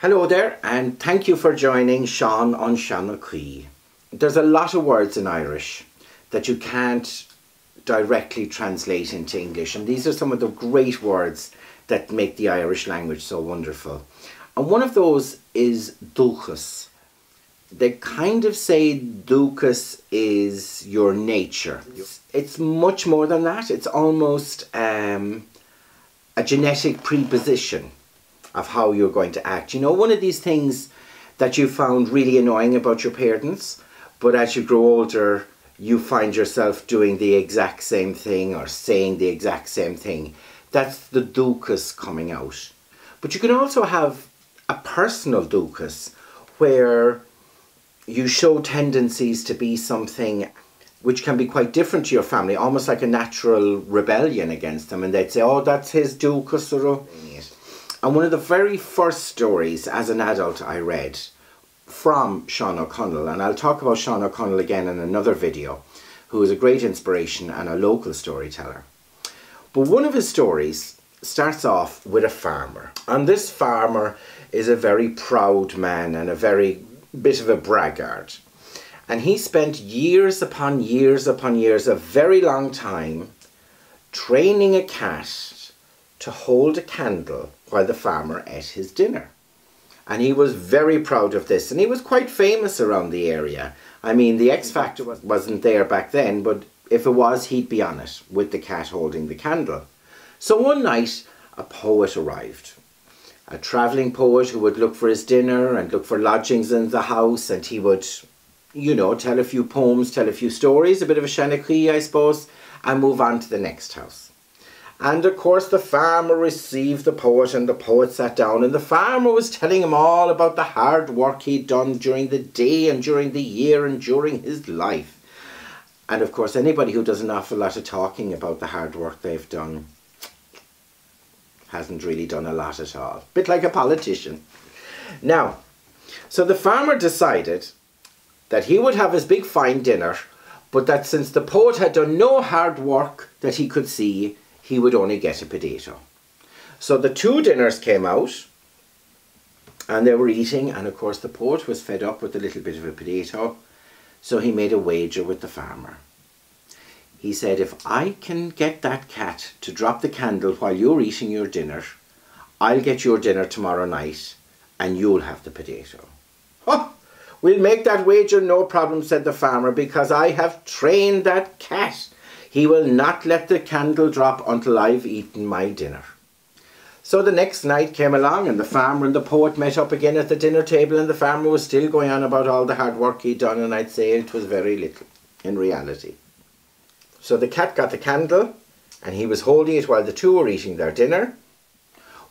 Hello there, and thank you for joining Sean on Seanachí. There's a lot of words in Irish that you can't directly translate into English, and these are some of the great words that make the Irish language so wonderful. And one of those is dúchas. They kind of say dúchas is your nature. It's much more than that. It's almost a genetic preposition of how you're going to act. You know, one of these things that you found really annoying about your parents, but as you grow older, you find yourself doing the exact same thing or saying the exact same thing. That's the dúchas coming out. But you can also have a personal dúchas where you show tendencies to be something which can be quite different to your family, almost like a natural rebellion against them, and they'd say, oh, that's his dúchas. And one of the very first stories as an adult I read from Sean O'Connell, and I'll talk about Sean O'Connell again in another video, who is a great inspiration and a local storyteller. But one of his stories starts off with a farmer, and this farmer is a very proud man and a very bit of a braggart. And he spent years upon years upon years, a very long time, training a cat to hold a candle while the farmer ate his dinner. And he was very proud of this, and he was quite famous around the area. I mean, the X Factor wasn't there back then, but if it was, he'd be on it with the cat holding the candle. So one night, a poet arrived. A travelling poet who would look for his dinner and look for lodgings in the house, and he would, you know, tell a few poems, tell a few stories, a bit of a Seanachí, I suppose, and move on to the next house. And of course the farmer received the poet, and the poet sat down, and the farmer was telling him all about the hard work he'd done during the day and during the year and during his life. And of course anybody who does an awful lot of talking about the hard work they've done hasn't really done a lot at all. Bit like a politician. Now, so the farmer decided that he would have his big fine dinner, but that since the poet had done no hard work that he could see, he would only get a potato. So the two dinners came out, and they were eating, and of course the poet was fed up with a little bit of a potato, so he made a wager with the farmer. He said, if I can get that cat to drop the candle while you're eating your dinner, I'll get your dinner tomorrow night, and you'll have the potato. Oh, we'll make that wager, no problem, said the farmer, because I have trained that cat. He will not let the candle drop until I've eaten my dinner. So the next night came along, and the farmer and the poet met up again at the dinner table, and the farmer was still going on about all the hard work he'd done, and I'd say it was very little in reality. So the cat got the candle, and he was holding it while the two were eating their dinner.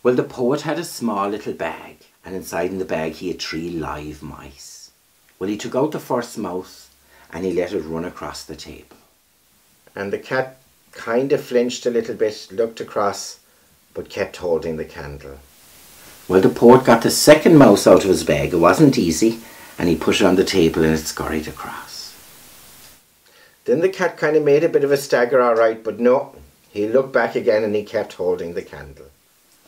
Well, the poet had a small little bag, and inside in the bag he had 3 live mice. Well, he took out the first mouse, and he let it run across the table. And the cat kind of flinched a little bit, looked across, but kept holding the candle. Well, the poet got the second mouse out of his bag. It wasn't easy, and he put it on the table, and it scurried across. Then the cat kind of made a bit of a stagger, all right, but no. He looked back again, and he kept holding the candle.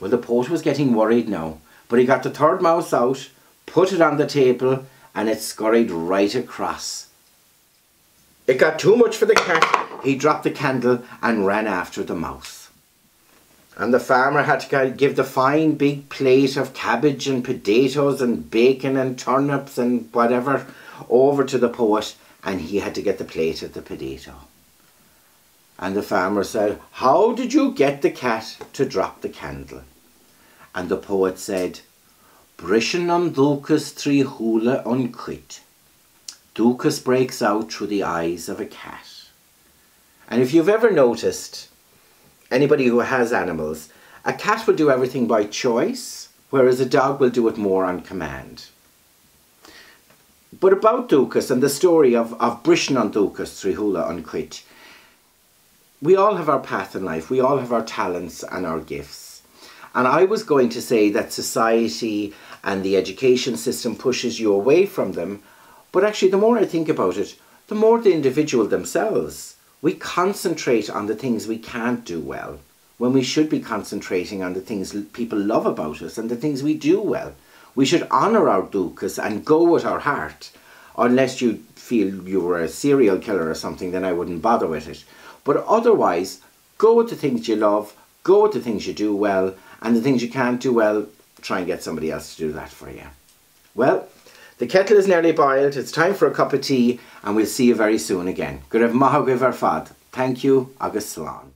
Well, the poet was getting worried now, but he got the third mouse out, put it on the table, and it scurried right across. It got too much for the cat. He dropped the candle and ran after the mouse. And the farmer had to give the fine big plate of cabbage and potatoes and bacon and turnips and whatever over to the poet, and he had to get the plate of the potato. And the farmer said, how did you get the cat to drop the candle? And the poet said, Brishin an dúchas trí hula an cuit. Dúchas breaks out through the eyes of a cat. And if you've ever noticed, anybody who has animals, a cat will do everything by choice, whereas a dog will do it more on command. But about dúchas and the story of Brishin an dúchas trí hula an cuit, we all have our path in life, we all have our talents and our gifts. And I was going to say that society and the education system pushes you away from them, but actually the more I think about it, the more the individual themselves. We concentrate on the things we can't do well, when we should be concentrating on the things people love about us and the things we do well. We should honour our dúchas and go with our heart. Unless you feel you were a serial killer or something, then I wouldn't bother with it. But otherwise, go with the things you love, go with the things you do well, and the things you can't do well, try and get somebody else to do that for you. Well, the kettle is nearly boiled, it's time for a cup of tea, and we'll see you very soon again. Go raibh maith agaibh ar fad. Thank you, agus slán.